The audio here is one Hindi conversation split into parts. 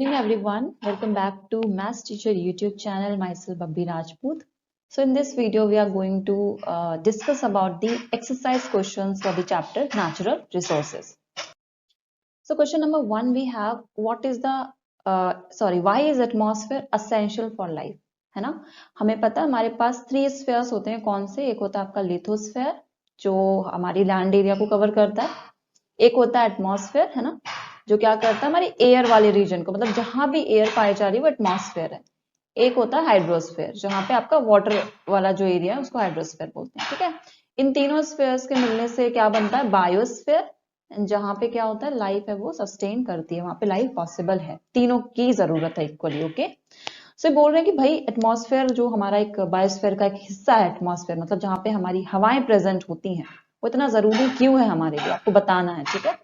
Good evening everyone, welcome back to Maths Teacher YouTube channel, myself Babbi Rajput. So in this video we are going to discuss about the exercise questions for the chapter Natural Resources. So question number 1 we have, why is atmosphere essential for life? है ना, हमें पता है हमारे पास 3 स्फीयर्स होते हैं, कौन से? एक होता है आपका लिथोस्फेयर जो हमारी लैंड एरिया को कवर करता है, एक होता है एटमॉस्फेयर, है ना, जो क्या करता है हमारी एयर वाले रीजन को, मतलब जहां भी एयर पाई जा रही है वो एटमॉस्फेयर है। एक होता है हाइड्रोस्फेयर जहां पे आपका वाटर वाला जो एरिया है उसको हाइड्रोस्फेयर बोलते हैं। ठीक है, इन तीनों स्फीयर्स के मिलने से क्या बनता है? बायोस्फेयर, जहां पे क्या होता है लाइफ है वो सस्टेन करती है, वहां पे लाइफ पॉसिबल है, तीनों की जरूरत है इक्वली। ओके, सो बोल रहे हैं कि भाई एटमॉस्फेयर जो हमारा एक बायोस्फेयर का एक हिस्सा है, एटमॉस्फेयर मतलब जहां पे हमारी हवाएं प्रेजेंट होती हैं, वो इतना जरूरी क्यों है हमारे लिए, आपको बताना है। ठीक है,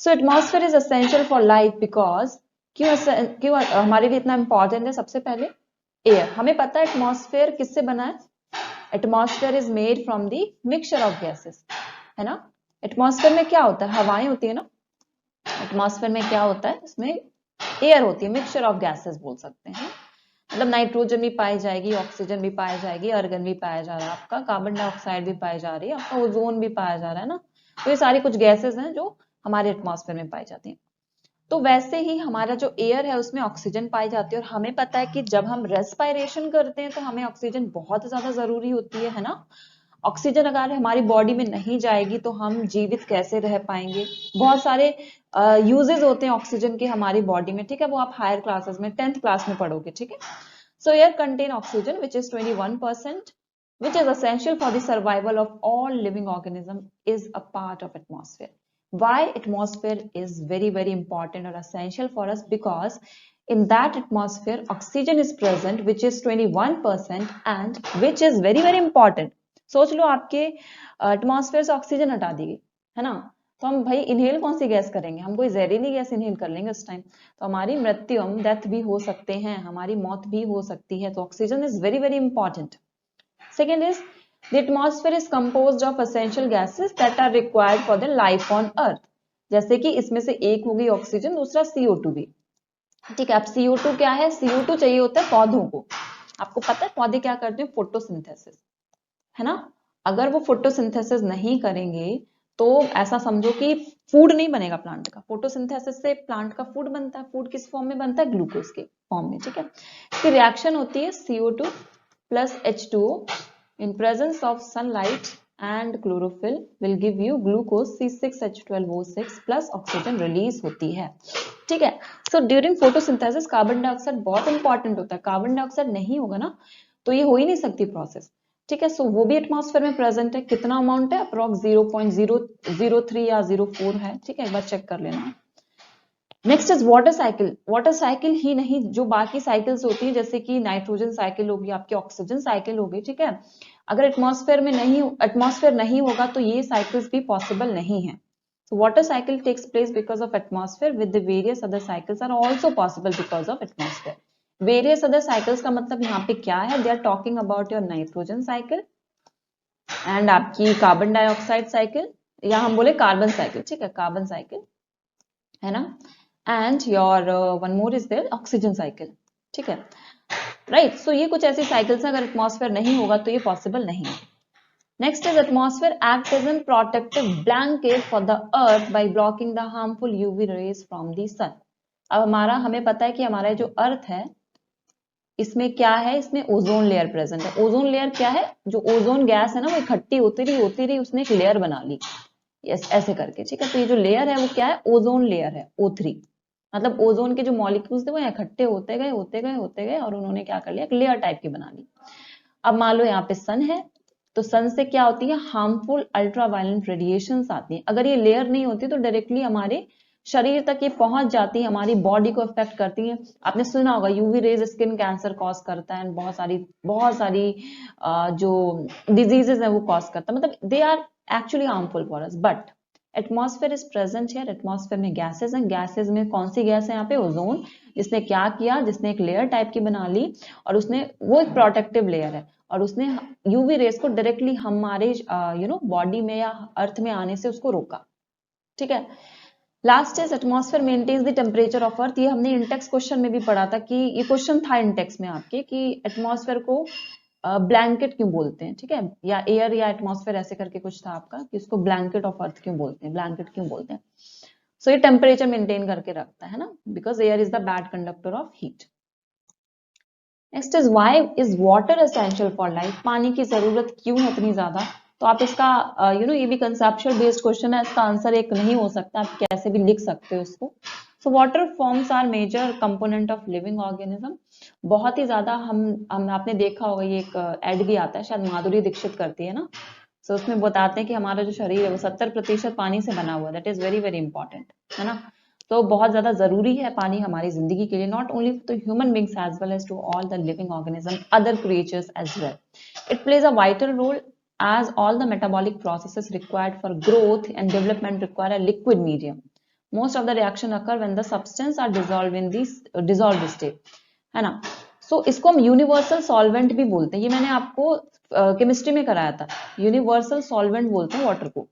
so atmosphere is essential for life because क्यों हमारे लिए इतना इंपॉर्टेंट है? सबसे पहले एयर, हमें पता है एटमॉस्फेयर किससे बना है? Atmosphere is made from the mixture of gases, है ना। एटमॉस्फेयर में क्या होता है? हवाएं होती है ना। एटमॉस्फेयर में क्या होता है? इसमें एयर होती है, मिक्सचर ऑफ गैसेस बोल सकते हैं। मतलब नाइट्रोजन भी पाई जाएगी, ऑक्सीजन भी पाई जाएगी, अर्गन भी पाया जा रहा है, आपका कार्बन डाइऑक्साइड भी पाई जा रही है, आपका ओजोन भी पाया जा रहा है ना। तो ये सारी कुछ गैसेस हैं जो हमारे एटमॉस्फेयर में पाई जाती हैं। तो वैसे ही हमारा जो एयर है उसमें ऑक्सीजन पाई जाती है, और हमें पता है कि जब हम रेस्पिरेशन करते हैं तो हमें ऑक्सीजन बहुत ज्यादा जरूरी होती है ना। ऑक्सीजन अगर हमारी बॉडी में नहीं जाएगी तो हम जीवित कैसे रह पाएंगे? बहुत सारे यूजेस होते हैं ऑक्सीजन के हमारी बॉडी में। ठीक है, वो आप हायर क्लासेस में 10th क्लास में पढ़ोगे। ठीक है, सो air contain oxygen which is 21%, which is essential for the survival of all living organism, is a part of atmosphere. Why atmosphere is very important or essential for us? Because in that atmosphere oxygen is present which is 21% and which is very important. सोच लो आपके एटमॉस्फेयर से ऑक्सीजन हटा दी गई, है ना, तो हम भाई इनहेल कौन सी गैस करेंगे? हम कोई जहरीली गैस इनहेल कर लेंगे उस टाइम, तो हमारी मृत्यु, हम डेथ भी हो सकते हैं, हमारी मौत भी हो सकती है। तो oxygen is very important. Second is the atmosphere is composed of essential gases that are required for the life on earth. जैसे कि इसमें से एक हो गई ऑक्सीजन, दूसरा CO2 भी। ठीक है, अब CO2 क्या है? CO2 चाहिए होता है पौधों को। आपको पता है पौधे क्या करते हैं? फोटोसिंथेसिस, है ना। अगर वो फोटोसिंथेसिस नहीं करेंगे तो ऐसा समझो कि फूड नहीं बनेगा प्लांट का। फोटोसिंथेसिस से प्लांट का फूड बनता है। फूड किस फॉर्म में बनता है? ग्लूकोज के फॉर्म में। ठीक है, इसकी रिएक्शन होती है CO2 plus H2O in presence of sunlight and chlorophyll will give you glucose C6H12O6 plus oxygen release होती है। ठीक है, so during photosynthesis carbon dioxide बहुत इंपॉर्टेंट होता है। कार्बन डाइऑक्साइड नहीं होगा ना तो ये हो ही नहीं सकती प्रोसेस। ठीक है, सो वो भी एटमॉस्फेयर में प्रेजेंट है। कितना अमाउंट है? अप्रॉक्स 0.003 या 0.4 है। ठीक है, एक बार चेक कर लेना। Next is water cycle. Water cycle ही नहीं, जो बाकी साइकिल्स होती है जैसे कि नाइट्रोजन साइकिल होगी, आपकी ऑक्सीजन साइकिल होगी। ठीक है, अगर एटमॉस्फेयर नहीं होगा तो ये साइकिल्स भी पॉसिबल नहीं है। So water cycle takes place because of atmosphere, with the various other cycles are also possible because of atmosphere. Various other cycles का मतलब यहाँ पे क्या है? They are talking about your nitrogen cycle and आपकी कार्बन डाइऑक्साइड साइकिल, या हम बोले कार्बन साइकिल। ठीक है, कार्बन साइकिल है ना, and your one more is there oxygen cycle. ठीक है, राइट। सो ये कुछ ऐसी साइकिल्स हैं, अगर एटमॉस्फेयर नहीं होगा तो ये पॉसिबल नहीं है। Next is atmosphere act as an protective blanket for the earth by blocking the harmful UV rays from the sun. अब हमें पता है कि हमारा जो अर्थ है इसमें क्या है? इसमें ओजोन लेयर प्रेजेंट है। ओजोन लेयर क्या है? जो ओजोन गैस है ना वो इकट्ठी होती रही उसने एक लेयर बना ली, यस, ऐसे करके। ठीक है, तो ये जो लेयर है वो क्या है? ओजोन लेयर है, O3। मतलब ओजोन के जो मॉलिक्यूल्स थे वो इकट्ठे होते गए और उन्होंने क्या कर लिया? एक लेयर टाइप की बना ली। अब मान लो यहाँ पे सन है, तो सन से क्या होती है? हार्मफुल अल्ट्रावायलेंट रेडिएशंस आती हैं। अगर ये लेयर नहीं होती तो डायरेक्टली हमारे शरीर तक ये पहुंच जाती है, हमारी बॉडी को अफेक्ट करती है। आपने सुना होगा UV rays skin cancer cause करता है, बहुत सारी जो डिजीजेस है वो कॉज करता है। मतलब they are actually harmful for us, but atmosphere is present here. Atmosphere में गैसेस हैं। गैसेस में कौन सी गैस है यहाँ पे? ओजोन। जिसने क्या किया? जिसने एक लेयर टाइप की बना ली, और उसने वो एक प्रोटेक्टिव लेयर है, और उसने यूवी रेस को डायरेक्टली हमारे बॉडी में या अर्थ में आने से उसको रोका। ठीक है, last is atmosphere maintains the temperature of earth. ये हमने इंटेक्स क्वेश्चन में भी पढ़ा था कि ये क्वेश्चन था इंटेक्स में आपके कि एटमॉस्फेयर को ब्लैंकेट क्यों बोलते हैं, ठीक है, या एयर या एटमॉस्फेयर ऐसे करके कुछ था आपका कि इसको ब्लैंकेट ऑफ अर्थ क्यों बोलते हैं, ब्लैंकेट क्यों बोलते हैं। सो ये टेम्परेचर मेंटेन करके रखता है ना, because air is the bad conductor of heat. Next is why is water essential for life. पानी की जरूरत क्यों है इतनी ज्यादा। तो आप इसका ये भी कंसेप्चुअल बेस्ड क्वेश्चन है, इसका आंसर एक नहीं हो सकता, आप कैसे भी लिख सकते हो इसको। So water forms are major component of living organism. बहुत ही ज्यादा हम आपने देखा होगा, ये एक एड भी आता है, शायद माधुरी दीक्षित करती है ना। सो उसमें बताते हैं कि हमारा जो शरीर है वो 70% पानी से बना हुआ है। That is very very important, है ना। तो बहुत ज्यादा जरूरी है पानी हमारी जिंदगी के लिए, not only to human beings as well as to all the living organism, other creatures as well. It plays a vital role as all the metabolic processes required for growth and development require a liquid medium. Most of the reaction occur when the substance are dissolved in this dissolved state, है ना। सो इसको हम यूनिवर्सल सॉल्वेंट भी बोलते हैं, ये मैंने आपको केमिस्ट्री में कराया था। यूनिवर्सल सॉल्वेंट बोलते हैं वाटर को,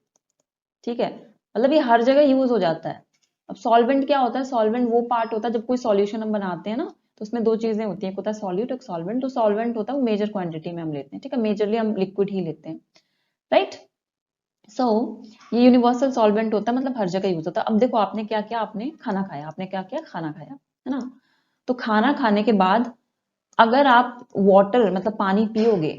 ठीक है, मतलब ये हर जगह यूज हो जाता है। अब सॉल्वेंट क्या होता है, सॉल्वेंट वो पार्ट होता है जब कोई सॉल्यूशन हम बनाते हैं ना, तो उसमें दो चीजें होती हैं, एक होता है सॉल्यूट, एक सॉल्वेंट। तो सॉल्वेंट होता है वो मेजर क्वांटिटी में हम लेते हैं, ठीक है, मेजरली हम लिक्विड ही लेते हैं, राइट। सो ये यूनिवर्सल सॉल्वेंट होता है, मतलब हर जगह यूज होता है। अब देखो आपने क्या किया, आपने खाना खाया, आपने क्या किया, खाना खाया, है ना। तो खाना खाने के बाद अगर आप वाटर मतलब पानी पियोगे,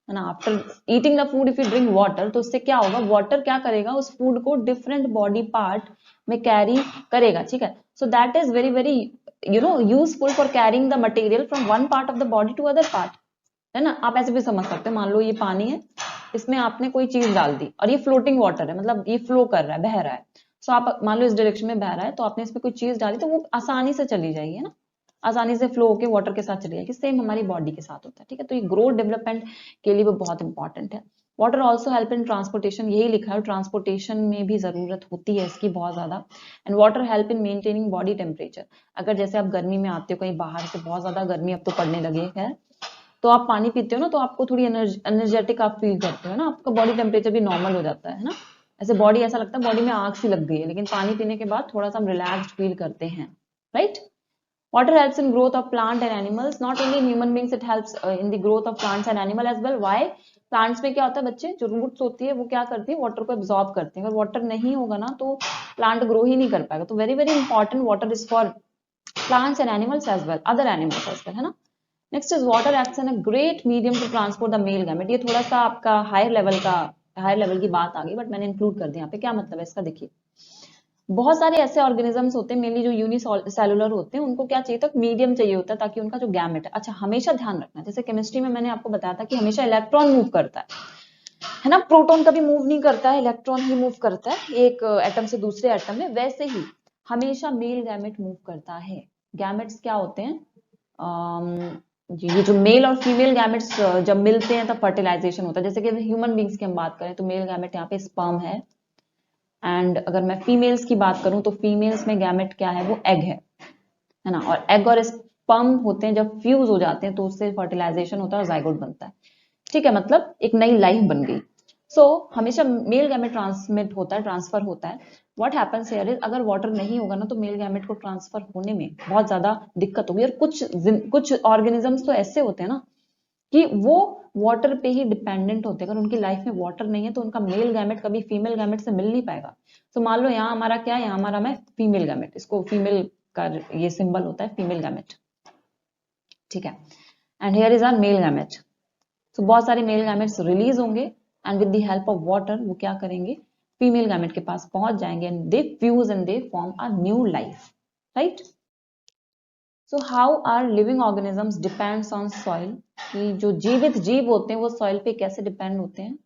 है ना, after eating the food if you drink water, तो उससे क्या होगा, वाटर क्या करेगा, उस फूड को डिफरेंट बॉडी पार्ट में कैरी करेगा, ठीक है। So that is very very useful for carrying the material from one part of the body to other part, है ना। आप ऐसे भी समझ सकते हैं, मान लो ये पानी है, इसमें आपने कोई चीज डाल दी और ये फ्लोटिंग वाटर है, मतलब ये फ्लो कर रहा है, बह रहा है। सो आप मान लो इस डायरेक्शन में बह रहा है, तो आपने इसमें कोई चीज डाली तो वो आसानी से चली जाएगी, है ना, आसानी से फ्लो होकर वाटर के साथ चली जाएगी। सेम हमारी बॉडी के साथ होता है, ठीक है। तो ये ग्रोथ डेवलपमेंट के लिए वो बहुत इंपॉर्टेंट है। Water also help in transportation, यही लिखा है, ट्रांसपोर्टेशन में भी जरूरत होती है इसकी बहुत ज्यादा। And water help in maintaining body temperature. अगर जैसे आप गर्मी में आते हो कहीं बाहर से, बहुत ज्यादा गर्मी अब तो पड़ने लगी है, तो आप पानी पीते हो ना, तो आपको थोड़ी एनर्जेटिक आप फील करते हो ना, आपका बॉडी टेम्परेचर भी नॉर्मल हो जाता है ना। ऐसे बॉडी ऐसा लगता है बॉडी में आग सी लग गई है, लेकिन पानी पीने के बाद थोड़ा सा हम रिलैक्स्ड फील करते हैं, right. Water helps in growth of plant and animals. Not only in human beings, it helps in the growth of plants and animal as well. Why? Plants में क्या होता है बच्चे, जो रूट्स होती है वो क्या करती है, वाटर को एब्जॉर्ब करती है। अगर वाटर नहीं होगा ना तो प्लांट ग्रो ही नहीं कर पाएगा। तो very very important water is for plants and animals as well, other animals as well, है ना। Next is water acts an a great medium to transport the male gamete. ये थोड़ा सा आपका हायर लेवल की बात आ गई, बट मैंने इंक्लूड कर दिया यहाँ पे। क्या मतलब है इसका, देखिए बहुत सारे ऐसे ऑर्गेनिजम्स होते हैं, मेनली जो यूनिसेलुलर होते हैं, उनको क्या चाहिए था, मीडियम चाहिए होता है, ताकि उनका जो गैमेट है, अच्छा हमेशा ध्यान रखना, जैसे केमिस्ट्री में मैंने आपको बताया था कि हमेशा इलेक्ट्रॉन मूव करता है ना, प्रोटॉन कभी मूव नहीं करता है, इलेक्ट्रॉन ही मूव करता है एक एटम से दूसरे एटम में। वैसे ही हमेशा मेल गैमेट मूव करता है। गैमेट्स क्या होते हैं, ये जो मेल और फीमेल गैमेट्स जब मिलते हैं तब फर्टिलाइजेशन होता है। जैसे कि ह्यूमन बींग्स की हम बात करें तो मेल गैमेट यहाँ पे स्पर्म है, एंड अगर मैं फीमेल्स की बात करूं तो फीमेल्स में गैमेट क्या है, वो एग है ना। और एग और स्पर्म होते हैं, जब फ्यूज हो जाते हैं तो उससे फर्टिलाइजेशन होता है और जाइगोट बनता है, ठीक है, मतलब एक नई लाइफ बन गई। सो हमेशा मेल गैमेट ट्रांसमिट होता है, ट्रांसफर होता है। व्हाट हैपेंस हियर इज, अगर वाटर नहीं होगा ना तो मेल गैमेट को ट्रांसफर होने में बहुत ज्यादा दिक्कत होगी। और कुछ ऑर्गेनिजम्स तो ऐसे होते हैं ना कि वो वाटर पे ही डिपेंडेंट होते हैं। अगर उनकी लाइफ में वाटर नहीं है तो उनका मेल गैमेट कभी फीमेल गैमेट से मिल नहीं पाएगा। तो मान लो यहाँ हमारा क्या है, यहाँ हमारा मैं फीमेल गैमेट, इसको फीमेल का ये सिंबल होता है फीमेल गैमेट, ठीक है। And here is our male gamete. तो बहुत सारे मेल गैमेट्स रिलीज होंगे and with the help of water वो क्या करेंगे, फीमेल गैमेट के पास पहुंच जाएंगे and they fuse and they form a new life, right. So how are living organisms depends on soil, कि जो जीवित जीव होते हैं वो सॉइल पे कैसे डिपेंड होते हैं।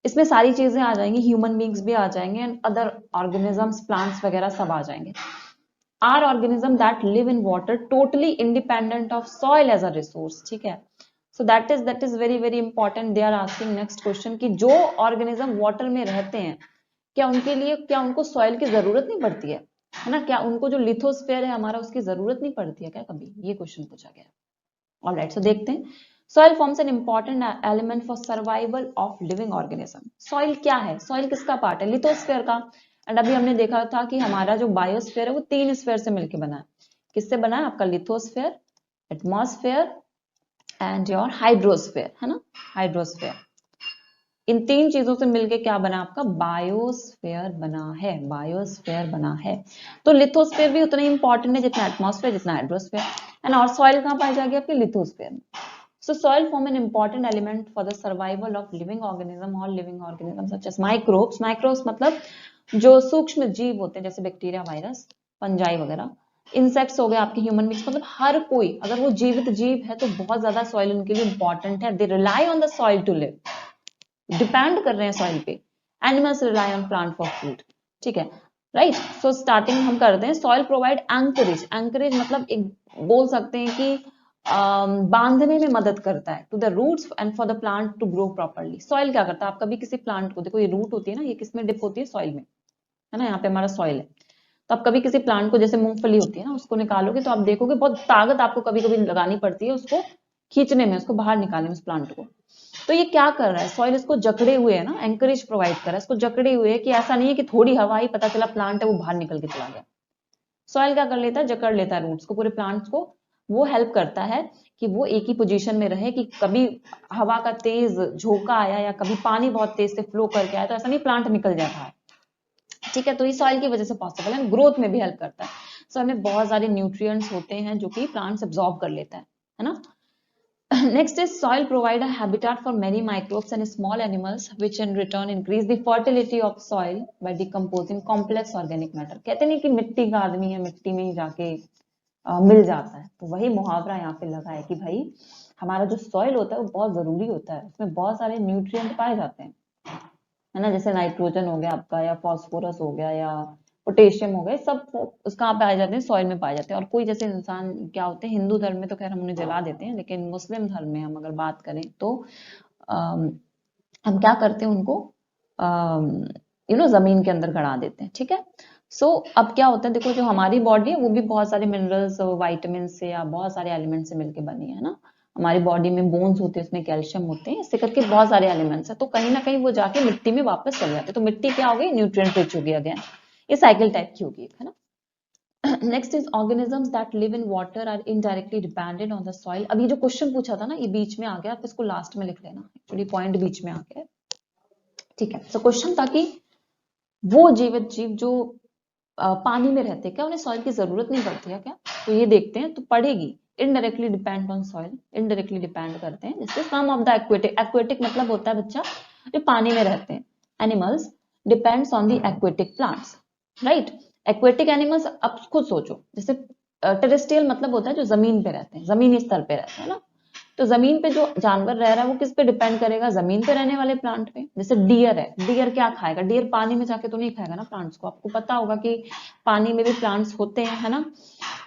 इसमें सारी चीजें आ जाएंगी, ह्यूमन बींग्स भी आ जाएंगे एंड अदर ऑर्गेनिजम्स, प्लांट्स वगैरह सब आ जाएंगे। Are organism that live in water totally independent of soil as a resource, ठीक है। So that is very very important. They are asking next question कि जो ऑर्गेनिज्म वाटर में रहते हैं, क्या उनके लिए, क्या उनको सॉइल की जरूरत नहीं पड़ती है ना, क्या उनको जो लिथोस्फेयर है हमारा उसकी जरूरत नहीं पड़ती है क्या कभी, ये क्वेश्चन पूछा गया। ऑलराइट, सो देखते हैं। Soil forms an important element for survival of living organism. Soil क्या है, सॉइल किसका पार्ट है, लिथोस्फेयर का। एंड अभी हमने देखा था कि हमारा जो बायोस्फीयर है वो 3 स्फीयर से मिलकर बना है। किससे बना है? आपका lithosphere, atmosphere and your hydrosphere, है ना, हाइड्रोस्फीयर। इन 3 चीजों से मिलके क्या बना? आपका बायोस्फीयर बना है, बायोस्फीयर बना है। तो लिथोस्फीयर भी उतना ही इंपॉर्टेंट है जितना एटमॉस्फेयर, जितना हाइड्रोस्फीयर। एंड और सॉइल कहां पाई जाएगी? आपकी लिथोस्फीयर में। So soil form an important element for the survival of living organism or living organisms such as microbes. Microbes मतलब जो सूक्ष्म जीव होते हैं, जैसे बैक्टीरिया, वायरस, फंजाई वगैरह, इंसेक्ट्स हो गए आपके, ह्यूमन बींग्स, मतलब हर कोई अगर वो जीवित जीव है तो बहुत ज्यादा सॉइल उनके लिए इंपॉर्टेंट है। They rely on the soil to live, depend कर रहे हैं सॉइल पे। Animals rely on plant for food, ठीक है, राइट। सो स्टार्टिंग हम करते हैं, सॉइल प्रोवाइड एंकरेज। एंकरेज मतलब एक बोल सकते हैं कि बांधने में मदद करता है to the roots and for the plant to grow properly. Soil क्या करता है? आप कभी किसी प्लांट को देखो, ये रूट होती है ना, ये किसमें डिप होती है? सॉइल में, है ना, यहाँ पे हमारा सॉइल है। तो आप कभी किसी प्लांट को, जैसे मूंगफली होती है ना, उसको निकालोगे तो आप देखोगे बहुत ताकत आपको कभी कभी लगानी पड़ती है उसको खींचने में, उसको बाहर निकालने में, उस प्लांट को। तो ये क्या कर रहा है? सॉइल इसको जकड़े हुए है ना, एंकरेज प्रोवाइड कर रहा है, इसको जकड़े हुए है कि ऐसा नहीं है कि थोड़ी हवा ही पता चला प्लांट है वो बाहर निकल के चला गया। सॉइल क्या कर लेता है? जकड़ लेता है रूट्स को, पूरे प्लांट्स को। वो हेल्प करता है कि वो एक ही पोजीशन में रहे, कि कभी हवा का तेज झोंका आया या कभी पानी बहुत तेज से फ्लो करके आया तो ऐसा नहीं प्लांट निकल जाता है, ठीक है। तो ये सॉइल की वजह से पॉसिबल है, ग्रोथ में भी हेल्प करता है। सॉइल में बहुत सारे न्यूट्रिएंट्स होते हैं जो कि प्लांट्स एब्जॉर्ब कर लेता है ना। Next is soil provide a habitat for many microbes and small animals which in return increase the fertility of soil by decomposing complex organic matter। कहते नहीं कि मिट्टी का आदमी है, मिट्टी में ही जाके मिल जाता है। तो वही मुहावरा यहाँ पे लगा है कि भाई हमारा जो सॉइल होता है वो बहुत जरूरी होता है, उसमें बहुत सारे न्यूट्रिएंट पाए जाते हैं, है ना, जैसे नाइट्रोजन हो गया आपका, या फास्फोरस हो गया, या पोटेशियम हो गया, सब उस कहाँ पाए जाते हैं? सॉइल में पाए जाते हैं। और कोई जैसे इंसान क्या होते हैं, हिंदू धर्म में तो खैर हम उन्हें जला देते हैं, लेकिन मुस्लिम धर्म में हम अगर बात करें तो हम क्या करते हैं? उनको जमीन के अंदर गड़ा देते हैं, ठीक है। सो अब क्या होता है, देखो जो हमारी बॉडी है वो भी बहुत सारे मिनरल्स, वाइटामिन से या बहुत सारे एलिमेंट से मिलकर बनी है ना। हमारी बॉडी में बोन्स होते हैं, उसमें कैल्शियम होते हैं, इससे करके बहुत सारे एलिमेंट्स है। तो कहीं ना कहीं वो जाके मिट्टी में वापस चले जाते हैं, तो मिट्टी क्या हो गई? न्यूट्रिएंट रिच हो गई अगेन। ये साइकिल टाइप की होगी, है ना। Next is organisms that live in water are indirectly dependent on the soil. अब ये जो क्वेश्चन पूछा था ना, ये बीच में आ गया, आप इसको लास्ट में लिख लेना, एक्चुअली पॉइंट बीच में आ गया, ठीक है। सो क्वेश्चन था कि वो जीवित जीव जो पानी में रहते हैं, क्या उन्हें सॉइल की जरूरत नहीं पड़ती है क्या? तो ये देखते हैं, तो पड़ेगी। Indirectly depend on soil, indirectly depend करते हैं। जैसे सम ऑफ द एक्वेटिक, एक्वेटिक मतलब होता है बच्चा जो पानी में रहते हैं, animals depends on the aquatic plants, right. Aquatic animals, अब खुद सोचो, जैसे टेरेस्ट्रियल मतलब होता है जो जमीन पे रहते हैं, जमीनी स्तर पे रहते हैं ना। तो जमीन पे जो जानवर रह रहा है वो किस पे डिपेंड करेगा? जमीन पे रहने वाले प्लांट पे। जैसे डियर है, डियर क्या खाएगा? डियर पानी में जाके तो नहीं खाएगा ना प्लांट्स को। आपको पता होगा कि पानी में भी प्लांट्स होते हैं, है ना।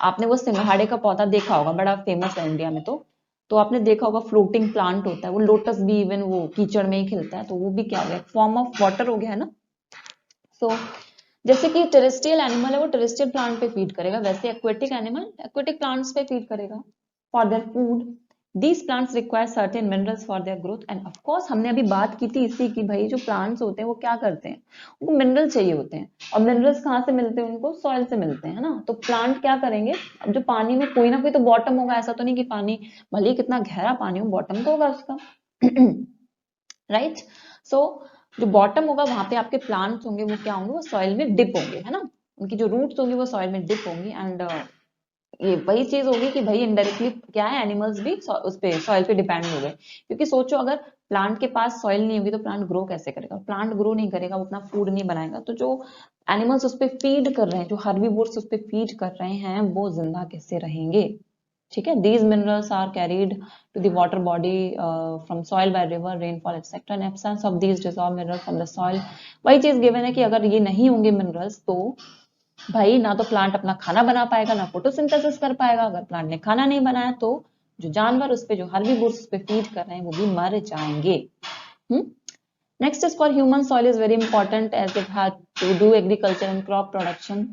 आपने वो सिंघाड़े का पौधा देखा होगा, बड़ा फेमस है इंडिया में। तो आपने देखा होगा फ्लोटिंग प्लांट होता है वो। लोटस भी इवन वो कीचड़ में ही खिलता है, तो वो भी क्या हो गया? फॉर्म ऑफ वाटर हो गया, है ना। सो जैसे कि टेरेस्ट्रियल एनिमल है वो टेरेस्ट्रियल प्लांट पे फीड करेगा, वैसे एक्वेटिक एनिमल एक्वेटिक प्लांट्स पे फीड करेगा for their food. These plants require certain minerals for their growth and of course हमने अभी बात की थी इसी की, भाई जो प्लांट्स होते हैं वो क्या करते हैं? उनको मिनरल चाहिए होते हैं, और मिनरल्स कहाँ से मिलते हैं? उनको सॉइल से मिलते हैं ना। तो प्लांट क्या करेंगे? अब जो पानी में कोई ना कोई तो बॉटम होगा, ऐसा तो नहीं कि पानी भले ही कितना गहरा पानी हो, बॉटम तो होगा उसका, राइट। सो जो बॉटम होगा वहां पे आपके प्लांट्स होंगे, वो क्या होंगे? वो सॉइल में डिप होंगे, है ना। उनकी जो रूट्स होंगी वो सॉइल में डिप होंगी। एंड ये वही चीज होगी कि भाई इनडायरेक्टली क्या है, एनिमल्स भी उस पे सॉइल पे डिपेंड हो गए। क्योंकि सोचो अगर प्लांट के पास सॉइल नहीं होगी तो प्लांट ग्रो कैसे करेगा? प्लांट ग्रो नहीं करेगा, वो अपना फूड नहीं बनाएगा, तो जो एनिमल्स उस पे फीड कर रहे हैं, जो हर्बीवोर्स उस पे फीड कर रहे हैं, वो जिंदा कैसे रहेंगे? ठीक है। These minerals are carried to the water body from soil by river, rainfall etcetera. In absence of these dissolve mineral from the soil, वही चीज गिवन है कि अगर ये नहीं होंगे मिनरल्स तो भाई ना तो प्लांट अपना खाना बना पाएगा, ना फोटोसिंथेसिस कर पाएगा। अगर प्लांट ने खाना नहीं बनाया तो जो जानवर उस पे, जो हर्बीवोर्स उस पे फीड कर रहे हैं, वो भी मर जाएंगे। Next is for human, soil is very important as it has to do agriculture and crop production.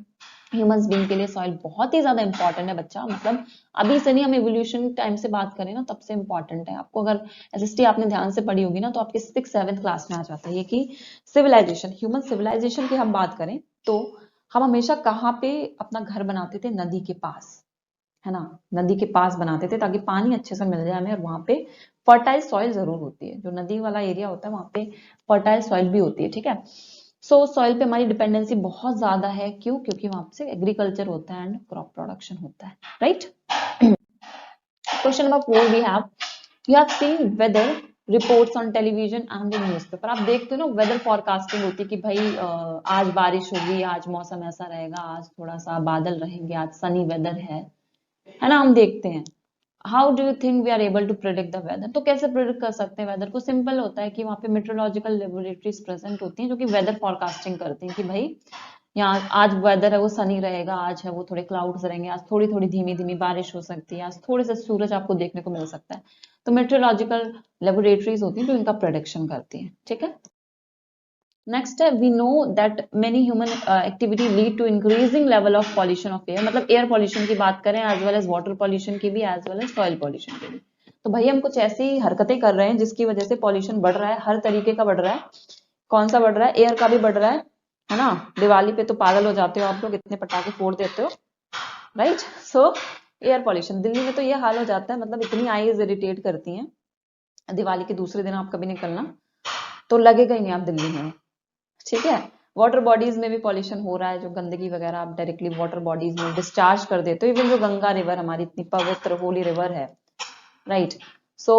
Humans being के लिए सॉइल बहुत ही ज्यादा इंपॉर्टेंट है बच्चा, मतलब अभी से नहीं, हम इवोल्यूशन टाइम से बात करें ना तब से इंपॉर्टेंट है। आपको अगर एसएसटी आपने ध्यान से पढ़ी होगी ना तो आपके 6th 7th क्लास में आ जाता है ये कि सिविलाइजेशन, ह्यूमन सिविलाइजेशन की हम बात करें तो हम हमेशा कहाँ पे अपना घर बनाते थे? नदी के पास, है ना, नदी के पास बनाते थे ताकि पानी अच्छे से मिल जाए हमें, और वहां पे फर्टाइल सॉइल जरूर होती है। जो नदी वाला एरिया होता है वहां पे फर्टाइल सॉइल भी होती है, ठीक है। सो सॉइल पे हमारी डिपेंडेंसी बहुत ज्यादा है, क्यों? क्योंकि वहां से एग्रीकल्चर होता है एंड क्रॉप प्रोडक्शन होता है, right. Question number 4 we have, you have seen weather reports on television and newspaper. आप देखते हो ना वेदर फोरकास्टिंग होती है कि भाई आज बारिश होगी, आज मौसम ऐसा रहेगा, आज थोड़ा सा बादल रहेंगे, आज सनी वेदर है ना, हम देखते हैं। How do you think we are able to predict the weather? तो कैसे प्रिडिक्ट कर सकते हैं वेदर को? सिंपल होता है कि वहां पे मेट्रोलॉजिकल लेबोरेटरीज प्रेजेंट होती हैं जो कि वेदर फोरकास्टिंग करती हैं कि भाई यहाँ आज वेदर है वो सनी रहेगा, आज है वो थोड़े क्लाउड्स रहेंगे, आज थोड़ी थोड़ी धीमी धीमी बारिश हो सकती है, आज थोड़े से सूरज आपको देखने को मिल सकता है। तो मेट्रोलॉजिकल लेबोरेटरीज होती हैं जो इनका प्रोडिक्शन करती हैं, ठीक है। नेक्स्ट है, we know that many human activity lead to increasing level of pollution of air. मतलब एयर पॉल्यूशन की बात करें as well as water pollution की भी, as well as soil pollution की भी। तो भाई हम कुछ ऐसी हरकतें कर रहे हैं जिसकी वजह से पॉल्यूशन बढ़ रहा है, हर तरीके का बढ़ रहा है। कौन सा बढ़ रहा है? एयर का भी बढ़ रहा है ना। दिवाली पे तो पागल हो जाते हो आप लोग, इतने पटाखे फोड़ देते हो, राइट। सो एयर पॉल्यूशन, दिल्ली में तो ये हाल हो जाता है, मतलब इतनी आईज इरिटेट करती हैं। दिवाली के दूसरे दिन आप कभी निकलना तो लगेगा ही नहीं आप दिल्ली में, ठीक है। वाटर बॉडीज में भी पॉल्यूशन हो रहा है, जो गंदगी वगैरह आप डायरेक्टली वाटर बॉडीज में डिस्चार्ज कर देते हो। इवन जो गंगा रिवर हमारी इतनी पवित्र होली रिवर है, राइट। सो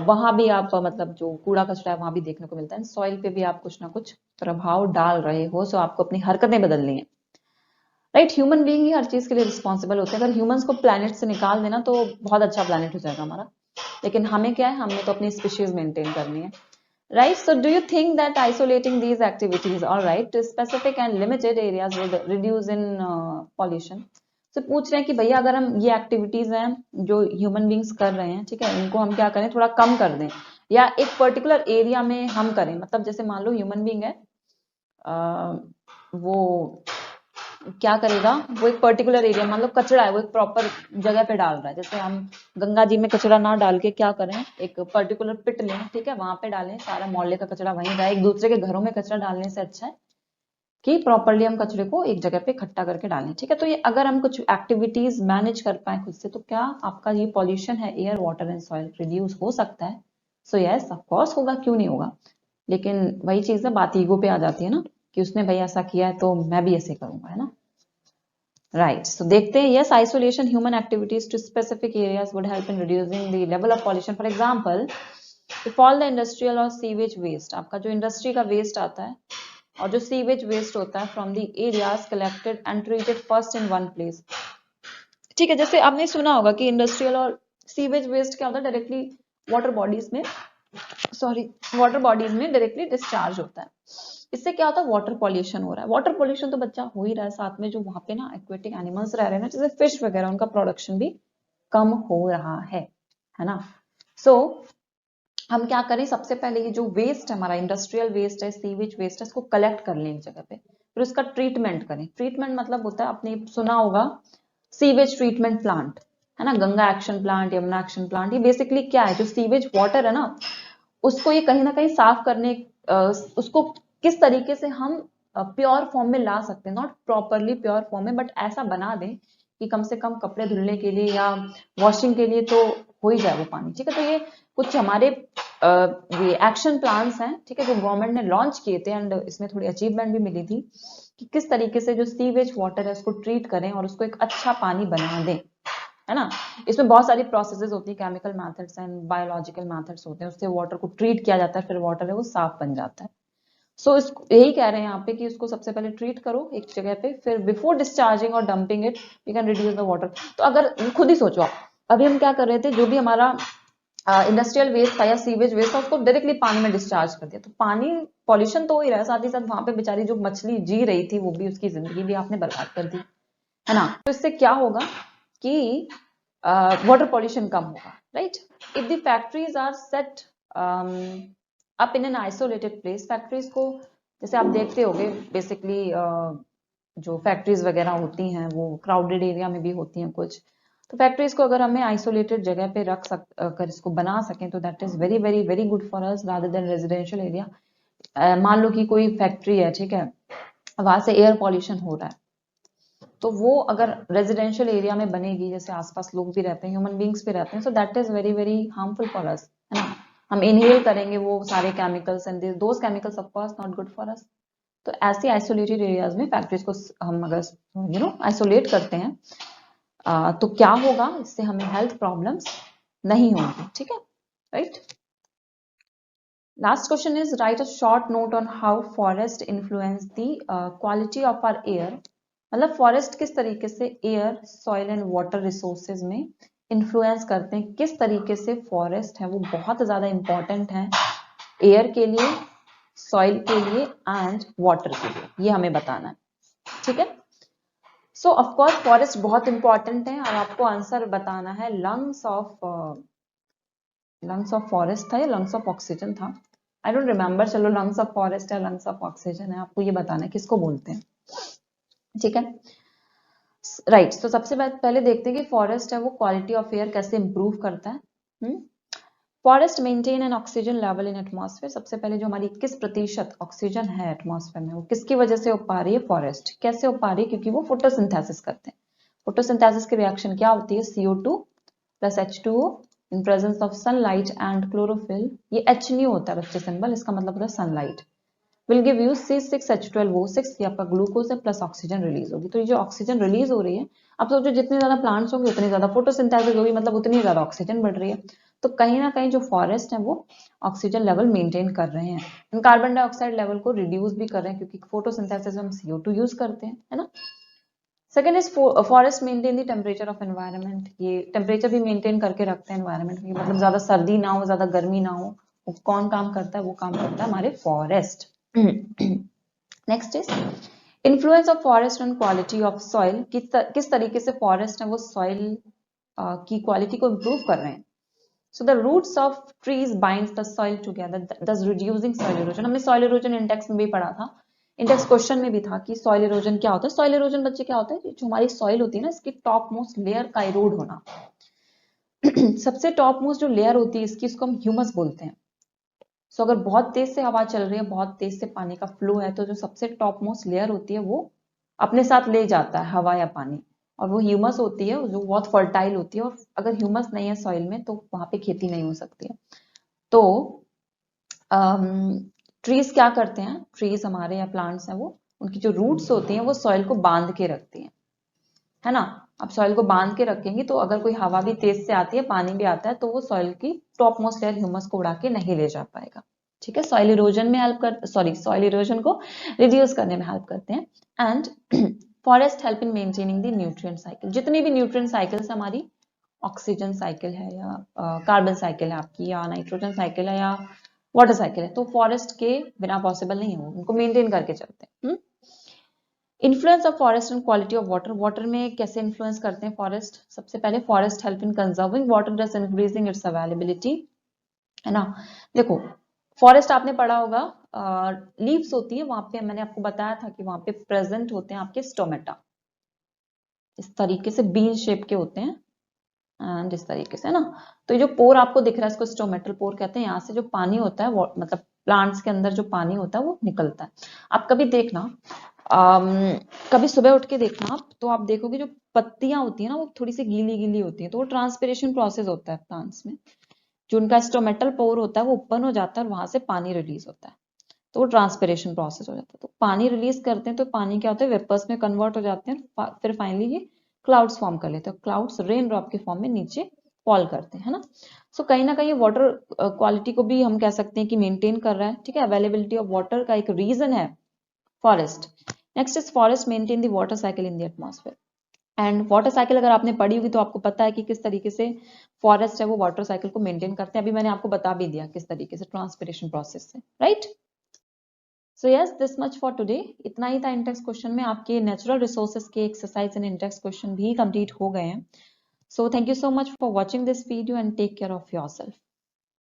वहां भी आप मतलब जो कूड़ा कचरा है वहां भी देखने को मिलता है। सॉइल पे भी आप कुछ ना कुछ प्रभाव डाल रहे हो, सो आपको अपनी हरकतें बदलनी है, राइट। ह्यूमन बीइंग ही हर चीज के लिए रिस्पॉन्सिबल होते हैं। अगर ह्यूमंस को प्लेनेट से निकाल देना तो बहुत अच्छा प्लेनेट हो जाएगा हमारा, लेकिन हमें क्या है, हमें तो अपनी स्पीशीज मेंटेन करनी है, right? So do you think that isolating these activities, all right, to specific and limited areas would reduce in pollution? तो पूछ रहे हैं कि भैया अगर हम ये एक्टिविटीज हैं जो ह्यूमन बींग्स कर रहे हैं, ठीक है, इनको हम क्या करें, थोड़ा कम कर दें या एक पर्टिकुलर एरिया में हम करें। मतलब जैसे मान लो ह्यूमन बींग है, वो क्या करेगा, वो एक पर्टिकुलर एरिया, मान लो कचरा है, वो एक प्रॉपर जगह पे डाल रहा है। जैसे हम गंगा जी में कचरा ना डाल के क्या करें, एक पर्टिकुलर पिट लें, ठीक है, वहां पे डालें, सारा मोहल्ले का कचरा वहीं जाए। एक दूसरे के घरों में कचरा डालने से अच्छा है कि प्रॉपरली हम कचरे को एक जगह पे इकट्ठा करके डालें, ठीक है। तो ये अगर हम कुछ एक्टिविटीज मैनेज कर पाए खुद से, तो क्या आपका ये पॉल्यूशन है air water and soil reduce हो सकता है? सो यस, ऑफ कोर्स होगा, क्यों नहीं होगा। लेकिन वही चीज है, बात ईगो पे आ जाती है ना, कि उसने भाई ऐसा किया है तो मैं भी ऐसे करूंगा, है ना, राइट। सो देखते हैं, yes, isolation human activities to specific areas would help in reducing the level of pollution. For example, if all the industrial और सीवेज वेस्ट, आपका जो इंडस्ट्री का वेस्ट आता है और जो सीवेज वेस्ट होता है from the areas collected and treated first in one place, ठीक है। जैसे आपने सुना होगा कि इंडस्ट्रियल और सीवेज वेस्ट क्या होता है, डायरेक्टली वाटर बॉडीज में, सॉरी, वाटर बॉडीज में डायरेक्टली डिस्चार्ज होता है। इससे क्या होता है, वाटर पॉल्यूशन हो रहा है। वाटर पॉल्यूशन तो बच्चा हो ही रहा है, साथ में जो वहां पे ना एक्वेटिक एनिमल्स रह रहे हैं ना, जैसे फिश वगैरह, उनका प्रोडक्शन भी कम हो रहा है ना। सो हम क्या करें, सबसे पहले ये जो वेस्ट है हमारा, इंडस्ट्रियल वेस्ट है, सीवेज वेस्ट है, इसको कलेक्ट कर लें एक जगह पे, फिर उसका ट्रीटमेंट करें। ट्रीटमेंट मतलब होता है, आपने सुना होगा सीवेज ट्रीटमेंट प्लांट, है ना, Ganga action plant, Yamuna action plant. ये बेसिकली क्या है, जो सीवेज वाटर है ना, उसको ये कहीं ना कहीं साफ करने, उसको किस तरीके से हम प्योर फॉर्म में ला सकते हैं, नॉट प्रॉपरली प्योर फॉर्म में, बट ऐसा बना दें कि कम से कम कपड़े धुलने के लिए या वॉशिंग के लिए तो हो ही जाए वो पानी, ठीक है। तो ये कुछ हमारे ये एक्शन प्लान्स हैं, ठीक है, जो गवर्नमेंट ने लॉन्च किए थे, एंड इसमें थोड़ी अचीवमेंट भी मिली थी कि किस तरीके से जो सीवेज वाटर है उसको ट्रीट करें और उसको एक अच्छा पानी बना दें, है ना। इसमें बहुत सारी प्रोसेसेस होती है, chemical methods and biological methods होते हैं, उससे वाटर को ट्रीट किया जाता है, फिर वाटर है वो साफ बन जाता है। सो इसको यही कह रहे हैं यहाँ पे कि इसको सबसे पहले ट्रीट करो एक जगह पे, फिर बिफोर डिस्चार्जिंग और dumping it you can reduce the water. तो अगर खुद ही सोचो आप, अभी हम क्या कर रहे थे, जो भी हमारा इंडस्ट्रियल वेस्ट था या सीवेज वेस्ट था, उसको डायरेक्टली पानी में डिस्चार्ज कर दिया, तो पानी पॉल्यूशन तो हो ही रहा है, साथ ही साथ वहां पे बेचारी जो मछली जी रही थी, वो भी, उसकी जिंदगी भी आपने बर्बाद कर दी, है ना। तो इससे क्या होगा कि वाटर पॉल्यूशन कम होगा, right. If the factories are set up in an isolated place, factories को जैसे आप देखते होंगे बेसिकली, जो फैक्ट्रीज वगैरह होती हैं वो क्राउडेड एरिया में भी होती हैं कुछ, तो फैक्ट्रीज को अगर हमें आइसोलेटेड जगह पे रख कर इसको बना सकें तो that is very very very good for us rather than residential area. मान लो कि कोई फैक्ट्री है, ठीक है, वहां से एयर पॉल्यूशन हो रहा है, तो वो अगर रेजिडेंशियल एरिया में बनेगी, जैसे आसपास लोग भी रहते हैं, ह्यूमन बींग्स भी रहते हैं, सो that is very very harmful for अस, है ना। हम इनहेल करेंगे वो सारे chemicals and those chemicals of course not good for us. तो ऐसे आइसोलेटेड एरियाज में फैक्ट्रीज को हम अगर आइसोलेट करते हैं तो क्या होगा, इससे हमें हेल्थ प्रॉब्लम्स नहीं होंगी, ठीक है, right. Last question is write a short note on how forest influence the quality of our air. मतलब फॉरेस्ट किस तरीके से air, soil and water resources में इन्फ्लुएंस करते हैं, किस तरीके से फॉरेस्ट है वो बहुत ज्यादा इंपॉर्टेंट है एयर के लिए, सॉइल के लिए एंड वाटर के लिए, ये हमें बताना है, ठीक है। सो ऑफ कोर्स फॉरेस्ट बहुत इंपॉर्टेंट है, और आपको आंसर बताना है लंग्स ऑफ फॉरेस्ट था या लंग्स ऑफ ऑक्सीजन था, आई डोंट रिमेम्बर। चलो लंग्स ऑफ फॉरेस्ट है, लंग्स ऑफ ऑक्सीजन है, आपको ये बताना है किसको बोलते हैं, ठीक है, राइट। तो सबसे पहले देखते हैं कि फॉरेस्ट है वो क्वालिटी ऑफ एयर कैसे इंप्रूव करता है। Forest maintain an oxygen level in atmosphere. सबसे पहले जो हमारी 21% ऑक्सीजन है एटमॉस्फेयर में, वो किसकी वजह से हो पा रही है, फॉरेस्ट। कैसे हो पा रही है, क्योंकि वो फोटोसिंथेसिस करते हैं। फोटोसिंथेसिस की रिएक्शन क्या होती है, CO2 plus H2O in presence of sunlight and chlorophyll. ये H नहीं होता है बच्चे सिंबल, इसका मतलब होता है sunlight. Will give you C6H12O6, ये आपका ग्लूकोज है, प्लस ऑक्सीजन रिलीज होगी। तो ये जो ऑक्सीजन रिलीज हो रही है, आप सोचो जितने ज्यादा प्लांट्स होंगे उतनी ज्यादा फोटोसिंथेसिस होगी, मतलब उतनी ज्यादा ऑक्सीजन बढ़ रही है। तो कहीं ना कहीं जो फॉरेस्ट है वो ऑक्सीजन लेवल मेंटेन कर रहे हैं, इन कार्बन डाइऑक्साइड लेवल को रिड्यूस भी कर रहे हैं, क्योंकि फोटोसिंथेसिस में हम CO2 यूज करते हैं, है ना। Second is forest maintain the temperature of environment. ये टेम्परेचर भी मेंटेन करके रखते हैं एनवायरनमेंट में, मतलब ज्यादा सर्दी ना हो, ज्यादा गर्मी ना हो। वो कौन काम करता है, वो काम करता है हमारे forest. Next is influence of forest on quality of soil. किस तरीके से फॉरेस्ट है वो सॉइल की क्वालिटी को इम्प्रूव कर रहे हैं। So the roots of trees binds the soil together, thus reducing soil erosion. हमने soil erosion इंडेक्स में भी पढ़ा था, इंडेक्स क्वेश्चन में भी था कि soil erosion क्या होता है। soil erosion बच्चे क्या होता है, जो हमारी soil होती है ना, इसकी टॉप मोस्ट लेयर का इरोड होना। सबसे टॉप मोस्ट जो लेयर होती है इसकी, इसको हम ह्यूमस बोलते हैं। सो अगर बहुत तेज से हवा चल रही है, बहुत तेज से पानी का फ्लो है, तो जो सबसे टॉप मोस्ट लेयर होती है वो अपने साथ ले जाता है हवा या पानी, और वो ह्यूमस होती है जो बहुत फर्टाइल होती है। और अगर ह्यूमस नहीं है सॉइल में तो वहां पे खेती नहीं हो सकती है। तो ट्रीज क्या करते हैं, ट्रीज हमारे या प्लांट्स हैं, वो उनकी जो रूट्स होती हैं वो सॉइल को बांध के रखती हैं, है ना। अब सॉइल को बांध के रखेंगी तो अगर कोई हवा भी तेज से आती है, पानी भी आता है, तो वो सॉइल की टॉप मोस्ट लेयर ह्यूमस को उड़ा के नहीं ले जा पाएगा, ठीक है। सॉइल इरोजन में हेल्प कर सॉइल इरोजन को रिड्यूस करने में हेल्प करते हैं। And forest help in maintaining the nutrient cycle. जितनी भी न्यूट्रिएंट साइकिल्स हमारी, ऑक्सीजन साइकिल है या कार्बन साइकिल है आपकी, या नाइट्रोजन साइकिल है या वाटर साइकिल है, तो फॉरेस्ट के बिना पॉसिबल नहीं हो, उनको मेंटेन करके चलते हैं। Influence of forest and quality of water. Water में कैसे इन्फ्लुएंस करते हैं फॉरेस्ट। सबसे पहले forest help in conserving water, thus increasing its availability, है ना। देखो फॉरेस्ट आपने पढ़ा होगा, लीव्स होती है वहां पे, मैंने आपको बताया था कि वहां पे प्रेजेंट होते हैं आपके स्टोमेटा, इस तरीके से बीन शेप के होते हैं, एंड इस तरीके से, है ना। तो ये जो पोर आपको दिख रहा है, इसको स्टोमेटल पोर कहते हैं। यहाँ से जो पानी होता है वो, मतलब प्लांट्स के अंदर जो पानी होता है वो निकलता है। आप कभी देखना, कभी सुबह उठ के देखना आप, तो आप देखोगे जो पत्तियां होती है ना वो थोड़ी सी गीली गीली होती है, तो वो ट्रांसपिरेशन प्रोसेस होता है प्लांट्स में। जो उनका स्टोमेटल पोर होता है वो ओपन हो जाता है और वहां से पानी रिलीज होता है, तो वो ट्रांसपिरेशन प्रोसेस हो जाता है। तो पानी रिलीज करते हैं तो पानी क्या होता है, वेपर्स में कन्वर्ट हो जाते हैं, फिर फाइनली ये क्लाउड्स फॉर्म कर लेते हैं। क्लाउड्स रेन ड्रॉप के फॉर्म में नीचे फॉल करते हैं, है ना। सो कहीं ना कहीं वाटर क्वालिटी को भी हम कह सकते हैं कि मेंटेन कर रहा है, ठीक है। अवेलेबिलिटी ऑफ वाटर का एक रीजन है forest. Next is forest maintain the water cycle in the atmosphere. And water cycle अगर आपने पढ़ी होगी तो आपको पता है कि किस तरीके से फॉरेस्ट है वो वाटर साइकिल को मेंटेन करते हैं। अभी मैंने आपको बता भी दिया किस तरीके से, ट्रांसपिरेशन प्रोसेस से, right. So yes, this much for today. इतना ही था इंडेक्स क्वेश्चन में। आपके नेचुरल रिसोर्सेज के एक्सरसाइज एंड इंडेक्स क्वेश्चन भी कंप्लीट हो गए हैं। So thank you so much for watching this video and take care of yourself.